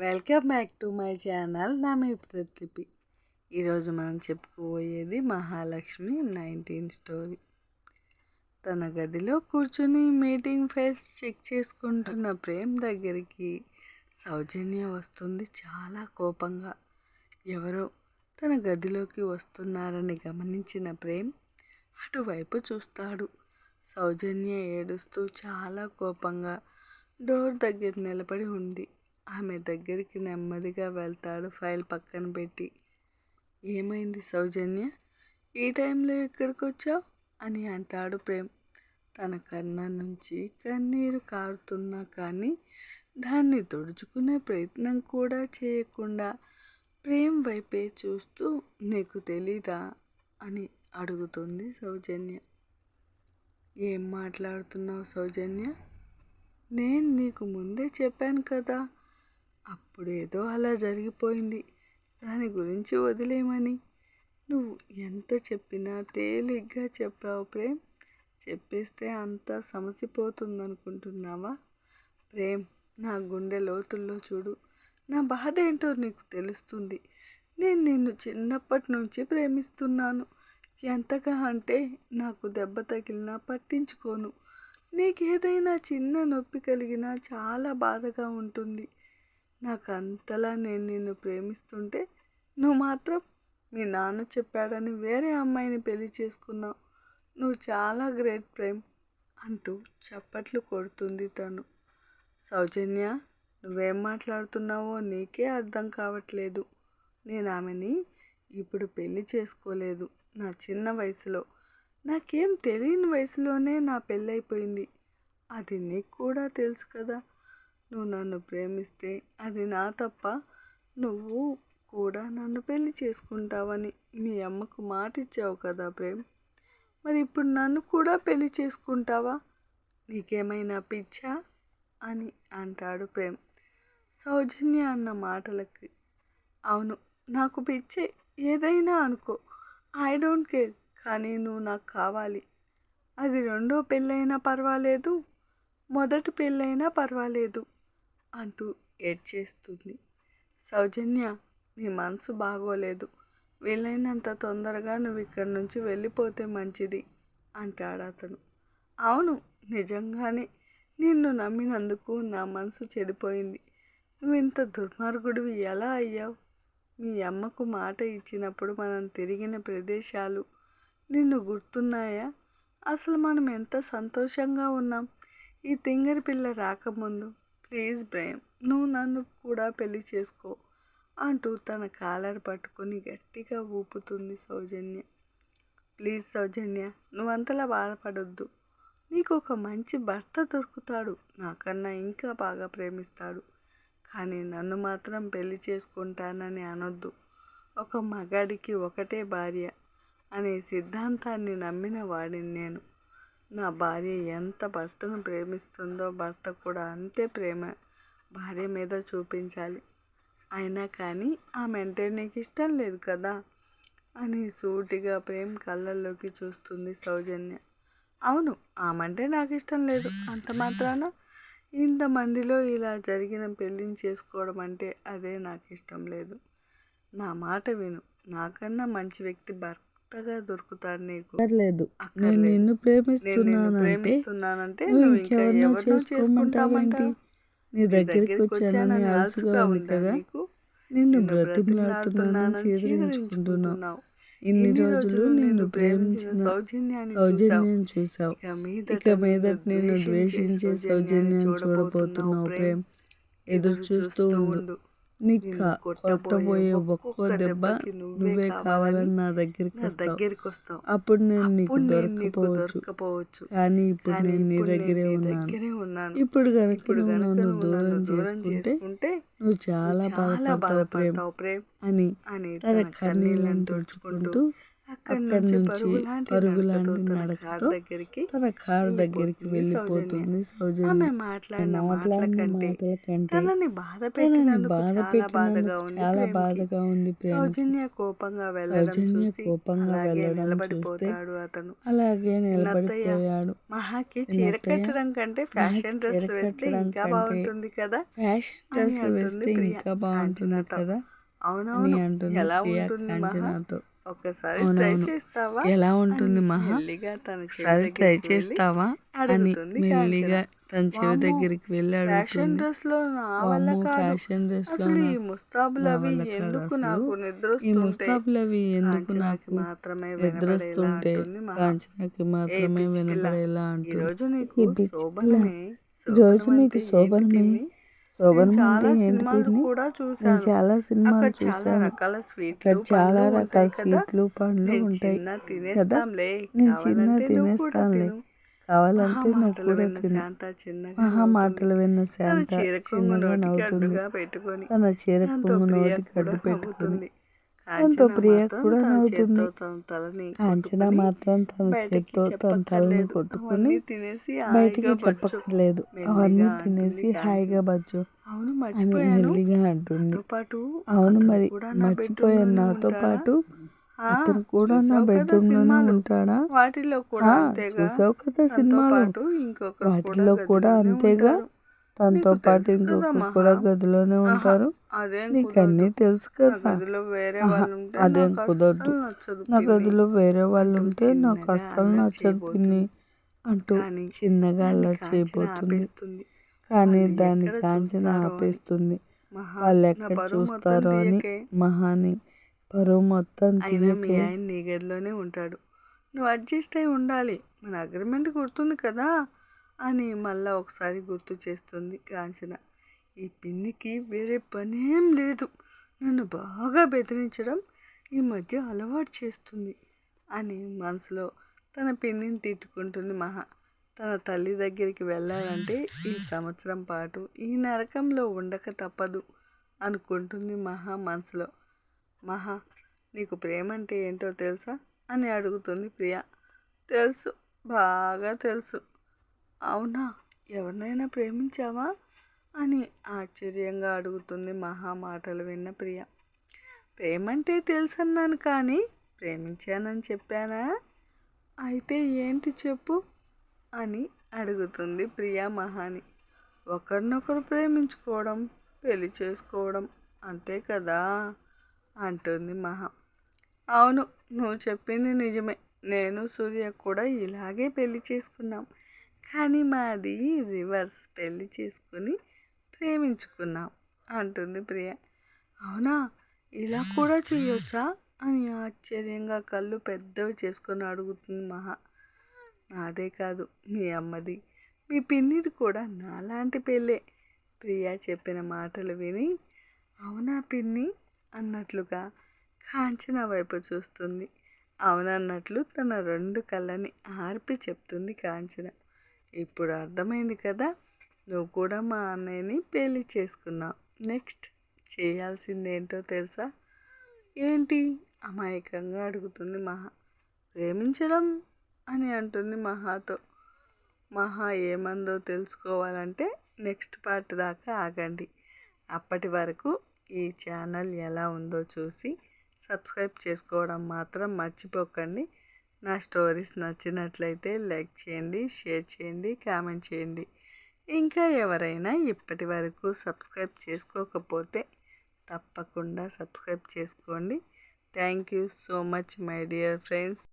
Welcome back to my channel. నా మీ ప్రతిలిపి. ఈరోజు మనం చెప్పుకోబోయేది మహాలక్ష్మి 19 స్టోరీ. తన గదిలో కూర్చుని మీటింగ్ ఫైల్స్ చెక్ చేసుకుంటున్న ప్రేమ్ దగ్గరికి సౌజన్య వస్తుంది. చాలా కోపంగా ఎవరో తన గదిలోకి వస్తున్నారని గమనించిన ప్రేమ్ అటువైపు చూస్తాడు. సౌజన్య ఏడుస్తూ చాలా కోపంగా డోర్ దగ్గర నిలబడి ఉంది. ఆమె దగ్గరికి నెమ్మదిగా వెళ్తాడు, ఫైల్ పక్కన పెట్టి. ఏమైంది సౌజన్య, ఈ టైంలో ఎక్కడికి వచ్చావు అని అంటాడు ప్రేమ్. తన కన్న నుంచి కన్నీరు కారుతున్నా కానీ దాన్ని తుడుచుకునే ప్రయత్నం కూడా చేయకుండా ప్రేమ్ వైపే చూస్తూ, నీకు తెలీదా అని అడుగుతుంది సౌజన్య. ఏం మాట్లాడుతున్నావు సౌజన్య? నేను నీకు ముందే చెప్పాను కదా, అప్పుడేదో అలా జరిగిపోయింది, దాని గురించి వదిలేమని. నువ్వు ఎంత చెప్పినా తేలిగ్గా చెప్పావు ప్రేమ్. చెప్పేస్తే అంతా సమసిపోతుందనుకుంటున్నావా? ప్రేమ్, నా గుండె లోతుల్లో చూడు. నా బాధ ఏంటో నీకు తెలుస్తుంది. నేను నిన్ను చిన్నప్పటి నుంచి ప్రేమిస్తున్నాను. ఎంతగా అంటే నాకు దెబ్బ తగిలినా పట్టించుకోను. నీకేదైనా చిన్న నొప్పి కలిగినా చాలా బాధగా ఉంటుంది. నాకు అంతలా నేను నిన్ను ప్రేమిస్తుంటే నువ్వు మాత్రం మీ నాన్న చెప్పాడని వేరే అమ్మాయిని పెళ్లి చేసుకున్నావు. నువ్వు చాలా గ్రేట్ ప్రేమ్ అంటూ చప్పట్లు కొడుతుంది తను. సౌజన్య, నువ్వేం మాట్లాడుతున్నావో నీకే అర్థం కావట్లేదు. నేను ఆమెని ఇప్పుడు పెళ్లి చేసుకోలేదు. నా చిన్న వయసులో, నాకేం తెలియని వయసులోనే నా పెళ్ళైపోయింది. అది నీకు కూడా తెలుసు కదా. నువ్వు నన్ను ప్రేమిస్తే అది నా తప్ప. నువ్వు కూడా నన్ను పెళ్లి చేసుకుంటావని మీ అమ్మకు మాట ఇచ్చావు కదా ప్రేమ్. మరి ఇప్పుడు నన్ను కూడా పెళ్లి చేసుకుంటావా? నీకేమైనా పిచ్చా అని అంటాడు ప్రేమ్. సౌజన్య అన్న మాటలకి, అవును నాకు పిచ్చే, ఏదైనా అనుకో, ఐ డోంట్ కేర్, కానీ నువ్వు నాకు కావాలి. అది రెండో పెళ్ళైనా పర్వాలేదు, మొదటి పెళ్ళైనా పర్వాలేదు అంటూ ఏడ్చేస్తుంది. సౌజన్య, నీ మనసు బాగోలేదు. వీలైనంత తొందరగా నువ్వు ఇక్కడి నుంచి వెళ్ళిపోతే మంచిది అంటాడు అతను. అవును, నిజంగానే నిన్ను నమ్మినందుకు నా మనసు చెడిపోయింది. నువ్వు ఇంత దుర్మార్గుడివి ఎలా అయ్యావు? మీ అమ్మకు మాట ఇచ్చినప్పుడు మనం తిరిగిన ప్రదేశాలు నిన్ను గుర్తున్నాయా? అసలు మనం ఎంత సంతోషంగా ఉన్నాం ఈ తింగరి పిల్ల రాకముందు. ప్లీజ్ ప్రేమ్, నువ్వు నన్ను కూడా పెళ్లి చేసుకో అంటూ తన కాలర్ పట్టుకొని గట్టిగా ఊపుతుంది సౌజన్య. ప్లీజ్ సౌజన్య, నువ్వంతలా బాధపడొద్దు. నీకు ఒక మంచి భర్త దొరుకుతాడు, నాకన్నా ఇంకా బాగా ప్రేమిస్తాడు. కానీ నన్ను మాత్రం పెళ్లి చేసుకుంటానని అనొద్దు. ఒక మగాడికి ఒకటే భార్య అనే సిద్ధాంతాన్ని నమ్మిన వాడిని నేను. నా భార్య ఎంత భర్తను ప్రేమిస్తుందో భర్త కూడా అంతే ప్రేమ భార్య మీద చూపించాలి. అయినా కానీ ఆమె అంటే నీకు ఇష్టం లేదు కదా అని సూటిగా ప్రేమ్ కళ్ళల్లోకి చూస్తుంది సౌజన్య. అవును, ఆమంటే నాకు ఇష్టం లేదు. అంత మాత్రాన ఇంతమందిలో ఇలా జరిగిన పెళ్ళిని చేసుకోవడం అంటే అదే నాకు ఇష్టం లేదు. నా మాట విను, నాకన్నా మంచి వ్యక్తి భర్తగా దొరుకుతాడు నీకు. నేను నిన్ను ప్రేమిస్తున్నానంటే నువ్వు ఇంకా ఎవరినో చేసుకుంటావేంటి? నీ దగ్గరికి వచ్చానని అలసుగా ఉంది కదా, నిన్ను బ్రతిమలాడుతున్నానని చీదరించుకుంటున్నావు. ఇన్ని రోజులు నిన్ను ప్రేమించిన సౌజన్యాన్ని చూసావు. ఇక మీదట నిన్ను ద్వేషించే సౌజన్యాన్ని చూడబోతున్నావు ప్రేమ్. ఎదురు చూస్తూ ఉండు. నీకు కొట్టబోయే ఒక్కో దెబ్బ నువ్వే కావాలని నా దగ్గరికి వస్తావు. అప్పుడు నేను నీకు దొరకపోవచ్చు, కానీ ఇప్పుడు నేను నీ దగ్గరే ఉన్నాను. ఇప్పుడు కనుక నువ్వు నన్ను దూరం చేసుకుంటే నువ్వు చాలా బాధపడతావు ప్రేమ్ అని తన కన్నీళ్ళని తుడుచుకుంటూ అక్కడి నుంచి పరుగులాంటి నడకతో తన కారు దగ్గరికి వెళ్ళిపోతుంది సౌజన్య. ఆమె మాట్లాడిన మాటల కంటే తనని బాధ పెట్టినందుకు చాలా బాధగా ఉంది. సౌజన్య కోపంగా వెళ్ళడం చూసి అలాగే నిలబడిపోతాడు అతను. అలాగే నిలబడిపోయాడు. మహాకి చీర కట్టడం కంటే ఫ్యాషన్ డ్రెస్ వేస్తే ఇంకా బాగుంటుంది కదా, ఫ్యాషన్ డ్రెస్ వేస్తే ఇంకా బాగుంటుంది కదా అవునవును ఎలా ఉంటుంది మహా, ఒక్కసారి ట్రై చేస్తావా, ఎలా ఉంటుంది మహా, ఒకసారి ట్రై చేస్తావా అని మెల్లిగా తన చెవి దగ్గరికి వెళ్ళి ఫ్యాషన్ డ్రెస్ లో నా వల్ల కాదు, అసలు ఈ ముస్తాబులవి ఎందుకు నాకు నిద్రొస్తుంటే కాంచనాకి మాత్రమే వినపడేలా అంటుంది. ఈరోజు నీకు శోభనమే, శోభనమే చాలా సినిమాలు కూడా చూసాను, చాలా సినిమాలు చాలా రకాల చాలా రకాల స్వీట్లు పండ్లు ఉంటాయి కదా, నేను చిన్న తినేస్తానులే, కావాలంటే నువ్వు కూడా తిను. మహా మాటలు విన్న శాంత చిన్నగా నవ్వుతుంది. తన చీర కొంగు నోటికి అడ్డు పెట్టుకుంది. దాంతో ప్రియ కూడా నవ్వుతుంది. కాంచన మాత్రం తన చేత్తో తన తలని కొట్టుకుని బయటికి చెప్పక్కర్లేదు, అవన్నీ తినేసి హాయిగా బజ్జు అని మెల్లిగా అంటుంది. అవును మరి మర్చిపోయాను, నాతో పాటు అతను కూడా నా బెడ్రూమ్ లోనే ఉంటాడా, చూసావు కదా సినిమాలు, వాటిలో కూడా అంతేగా, తనతో పాటు ఇంకొకరు కూడా గదిలోనే ఉంటారు, నీకు అన్నీ తెలుసు కదా. అదేం కుదరదు, నా గదిలో వేరే వాళ్ళు ఉంటే నాకు అస్సలు నచ్చదు పిన్ని అంటూ చిన్నగా అల్లరి చేయబోతుంది. కానీ దాన్ని కాంచన ఆపేస్తుంది. వాళ్ళు ఎక్కడ చూస్తారో అని మహాని పరువు మొత్తం తినకే. నీ గదిలోనే ఉంటాడు, నువ్వు అడ్జస్ట్ అయి ఉండాలి, మన అగ్రిమెంట్ గుర్తుంది కదా అని మళ్ళా ఒకసారి గుర్తు చేస్తుంది కాంచన. ఈ పిన్నికి వేరే పనేం లేదు, నన్ను బాగా బెదిరించడం ఈ మధ్య అలవాటు చేస్తుంది అని మనసులో తన పిన్నిని తిట్టుకుంటుంది మహా. తన తల్లి దగ్గరికి వెళ్ళాలంటే ఈ సంవత్సరం పాటు ఈ నరకంలో ఉండక తప్పదు అనుకుంటుంది మహా మనసులో. మహా, నీకు ప్రేమ అంటే ఏంటో తెలుసా అని అడుగుతుంది ప్రియ. తెలుసు, బాగా తెలుసు. అవునా, ఎవరినైనా ప్రేమించావా అని ఆశ్చర్యంగా అడుగుతుంది మహా మాటలు విన్న ప్రియ. ప్రేమంటే తెలుసన్నాను కానీ ప్రేమించానని చెప్పానా, అయితే ఏంటి చెప్పు అని అడుగుతుంది ప్రియ మహాని. ఒకరినొకరు ప్రేమించుకోవడం, పెళ్లి చేసుకోవడం అంతే కదా అంటుంది మహా. అవును, నువ్వు చెప్పింది నిజమే, నేను సూర్య కూడా ఇలాగే పెళ్లి చేసుకున్నాం, కానీ మాది రివర్స్, పెళ్లి చేసుకుని ప్రేమించుకున్నాం అంటుంది ప్రియ. అవునా, ఇలా కూడా చేయొచ్చా అని ఆశ్చర్యంగా కళ్ళు పెద్దవి చేసుకొని అడుగుతుంది మహా. నాదే కాదు, మీ అమ్మది, మీ పిన్నిది కూడా నాలాంటి పెళ్ళే. ప్రియా చెప్పిన మాటలు విని అవునా పిన్ని అన్నట్లుగా కాంచన వైపు చూస్తుంది. అవునన్నట్లు తన 2 కళ్ళని ఆర్పి చెప్తుంది కాంచన. ఇప్పుడు అర్థమైంది కదా, నువ్వు కూడా మా అన్నయ్యని పెళ్లి చేసుకున్నావు, నెక్స్ట్ చేయాల్సిందేంటో తెలుసా. ఏంటి అమాయకంగా అడుగుతుంది మహా. ప్రేమించడం అని అంటుంది మహాతో. మహా ఏమందో తెలుసుకోవాలంటే నెక్స్ట్ పార్ట్ దాకా ఆగండి. అప్పటి వరకు ఈ ఛానల్ ఎలా ఉందో చూసి సబ్స్క్రైబ్ చేసుకోవడం మాత్రం మర్చిపోకండి. నా స్టోరీస్ నచ్చినట్లయితే లైక్ చేయండి, షేర్ చేయండి, కామెంట్ చేయండి. ఇంకా ఎవరైనా ఇప్పటి వరకు సబ్స్క్రైబ్ చేసుకోకపోతే తప్పకుండా సబ్స్క్రైబ్ చేసుకోండి. Thank you so much my dear friends.